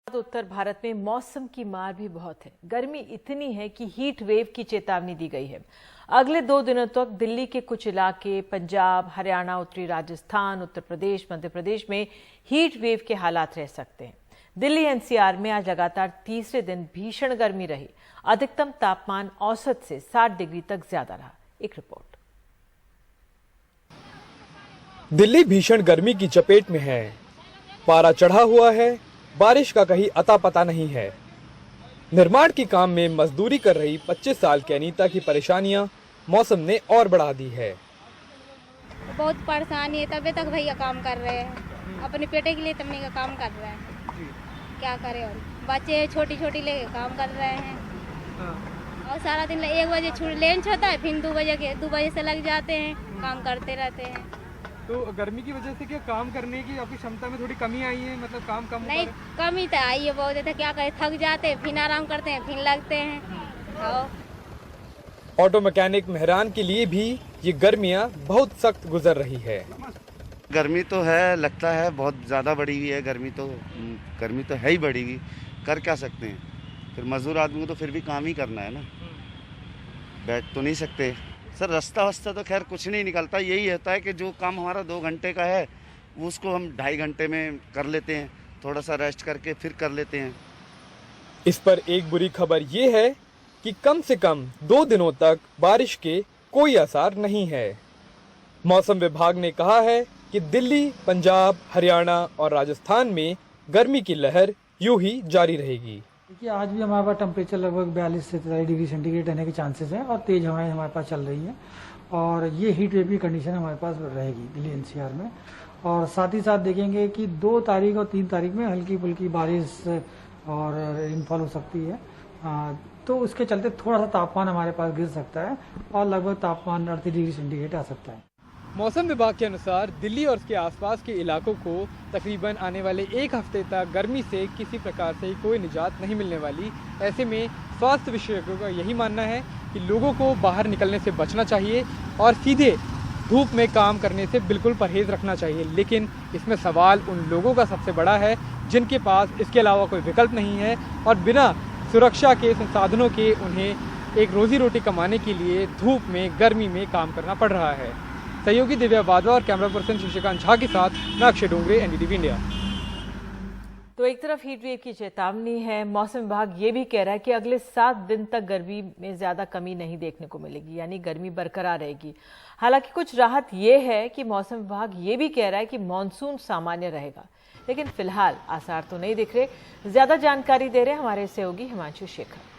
उत्तर भारत में मौसम की मार भी बहुत है। गर्मी इतनी है कि हीट वेव की चेतावनी दी गई है। अगले 2 दिनों तक दिल्ली के कुछ इलाके, पंजाब, हरियाणा, उत्तरी राजस्थान, उत्तर प्रदेश, मध्य प्रदेश में हीट वेव के हालात रह सकते हैं। दिल्ली एनसीआर में आज लगातार तीसरे दिन भीषण गर्मी रही। अधिकतम तापमान औसत से 60 डिग्री तक ज्यादा रहा। एक रिपोर्ट। दिल्ली भीषण गर्मी की चपेट में है। पारा चढ़ा हुआ है, बारिश का कहीं अता पता नहीं है। निर्माण के काम में मजदूरी कर रही 25 साल की अनीता की परेशानियां मौसम ने और बढ़ा दी है। बहुत परेशानी है, तबे तक भैया काम कर रहे हैं, अपने पेटे के लिए तबने का काम कर रहे हैं। क्या करें, और बच्चे छोटी छोटी लेके काम कर रहे हैं। और सारा दिन 1 बजे लंच होता है, फिर 2 बजे से लग जाते हैं, काम करते रहते हैं। तो गर्मी की वजह से क्या काम करने की आपकी क्षमता में थोड़ी कमी आई है? मतलब काम कम नहीं, कमी तो आई है बहुत। तो क्या करें, थक जाते हैं, फिर आराम करते हैं, फिर लगते हैं। ऑटो मैकेनिक मेहरान के लिए भी ये गर्मियां बहुत सख्त गुजर रही है। गर्मी तो है, लगता है बहुत ज़्यादा बढ़ी हुई है गर्मी तो है ही बढ़ी हुई। कर क्या सकते हैं, फिर मजदूर आदमी को तो फिर भी काम ही करना है ना, बैठ तो नहीं सकते। सर रास्ता वास्ता तो खैर कुछ नहीं निकलता, यही होता है कि जो काम हमारा 2 घंटे का है वो उसको हम 2.5 घंटे में कर लेते हैं, थोड़ा सा रेस्ट करके फिर कर लेते हैं। इस पर एक बुरी खबर ये है कि कम से कम 2 दिनों तक बारिश के कोई आसार नहीं है। मौसम विभाग ने कहा है कि दिल्ली, पंजाब, हरियाणा और राजस्थान में गर्मी की लहर यूं ही जारी रहेगी। देखिए, आज भी हमारे पास टेम्परेचर लगभग 42 से 43 डिग्री सेंटीग्रेड रहने के चांसेस हैं और तेज हवाएं हमारे पास चल रही हैं और ये हीट वेव की कंडीशन हमारे पास रहेगी दिल्ली एनसीआर में। और साथ ही साथ देखेंगे कि 2 तारीख और 3 तारीख में हल्की फुल्की बारिश और रेनफॉल हो सकती है। तो उसके चलते थोड़ा सा तापमान हमारे पास गिर सकता है और लगभग तापमान 38 डिग्री सेंटीग्रेड आ सकता है। मौसम विभाग के अनुसार दिल्ली और उसके आसपास के इलाकों को तकरीबन आने वाले 1 हफ्ते तक गर्मी से किसी प्रकार से कोई निजात नहीं मिलने वाली। ऐसे में स्वास्थ्य विशेषज्ञों का यही मानना है कि लोगों को बाहर निकलने से बचना चाहिए और सीधे धूप में काम करने से बिल्कुल परहेज रखना चाहिए। लेकिन इसमें सवाल उन लोगों का सबसे बड़ा है जिनके पास इसके अलावा कोई विकल्प नहीं है और बिना सुरक्षा के संसाधनों के उन्हें एक रोजी रोटी कमाने के लिए धूप में, गर्मी में काम करना पड़ रहा है। सहयोगी दिव्या वाधवा और कैमरा पर्सन शशिकांत झा के साथ मैं अक्षय डोंगरे, एनडीटीवी इंडिया। तो एक तरफ हीट वेव की चेतावनी है, मौसम विभाग ये भी कह रहा है कि अगले 7 दिन तक गर्मी में ज्यादा कमी नहीं देखने को मिलेगी, यानी गर्मी बरकरार रहेगी। हालांकि कुछ राहत ये है कि मौसम विभाग ये भी कह रहा है कि मानसून सामान्य रहेगा, लेकिन फिलहाल आसार तो नहीं दिख रहे। ज्यादा जानकारी दे रहे हैं हमारे सहयोगी हिमांशु शेखर।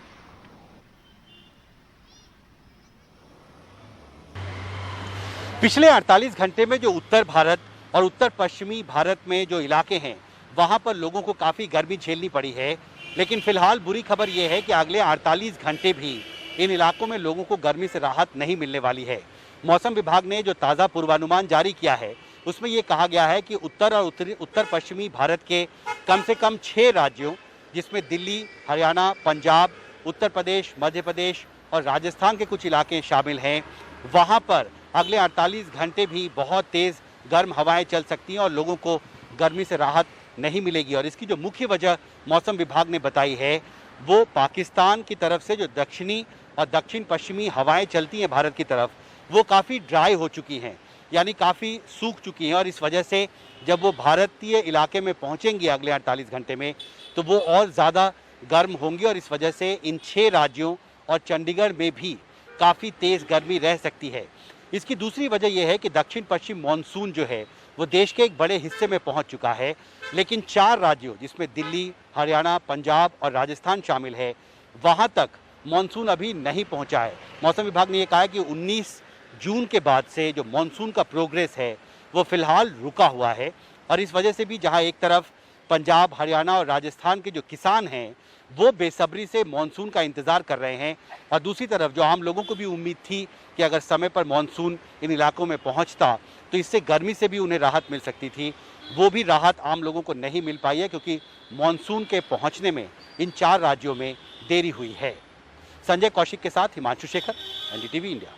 पिछले 48 घंटे में जो उत्तर भारत और उत्तर पश्चिमी भारत में जो इलाके हैं वहां पर लोगों को काफ़ी गर्मी झेलनी पड़ी है। लेकिन फिलहाल बुरी खबर यह है कि अगले 48 घंटे भी इन इलाकों में लोगों को गर्मी से राहत नहीं मिलने वाली है। मौसम विभाग ने जो ताज़ा पूर्वानुमान जारी किया है उसमें ये कहा गया है कि उत्तर और उत्तर पश्चिमी भारत के कम से कम 6 राज्यों जिसमें दिल्ली, हरियाणा, पंजाब, उत्तर प्रदेश, मध्य प्रदेश और राजस्थान के कुछ इलाके शामिल हैं, वहाँ पर अगले 48 घंटे भी बहुत तेज़ गर्म हवाएं चल सकती हैं और लोगों को गर्मी से राहत नहीं मिलेगी। और इसकी जो मुख्य वजह मौसम विभाग ने बताई है वो पाकिस्तान की तरफ से जो दक्षिणी और दक्षिण पश्चिमी हवाएं चलती हैं भारत की तरफ, वो काफ़ी ड्राई हो चुकी हैं, यानी काफ़ी सूख चुकी हैं। और इस वजह से जब वो भारतीय इलाके में पहुँचेंगी अगले 48 घंटे में तो वो और ज़्यादा गर्म होंगी और इस वजह से इन 6 राज्यों और चंडीगढ़ में भी काफ़ी तेज़ गर्मी रह सकती है। इसकी दूसरी वजह यह है कि दक्षिण पश्चिम मानसून जो है वो देश के एक बड़े हिस्से में पहुंच चुका है, लेकिन 4 राज्यों जिसमें दिल्ली, हरियाणा, पंजाब और राजस्थान शामिल है वहां तक मानसून अभी नहीं पहुंचा है। मौसम विभाग ने यह कहा है कि 19 जून के बाद से जो मानसून का प्रोग्रेस है वो फिलहाल रुका हुआ है और इस वजह से भी जहां एक तरफ पंजाब, हरियाणा और राजस्थान के जो किसान हैं वो बेसब्री से मानसून का इंतज़ार कर रहे हैं और दूसरी तरफ जो आम लोगों को भी उम्मीद थी कि अगर समय पर मानसून इन इलाकों में पहुंचता तो इससे गर्मी से भी उन्हें राहत मिल सकती थी, वो भी राहत आम लोगों को नहीं मिल पाई है क्योंकि मानसून के पहुंचने में इन 4 राज्यों में देरी हुई है। संजय कौशिक के साथ हिमांशु शेखर, एनडीटीवी इंडिया।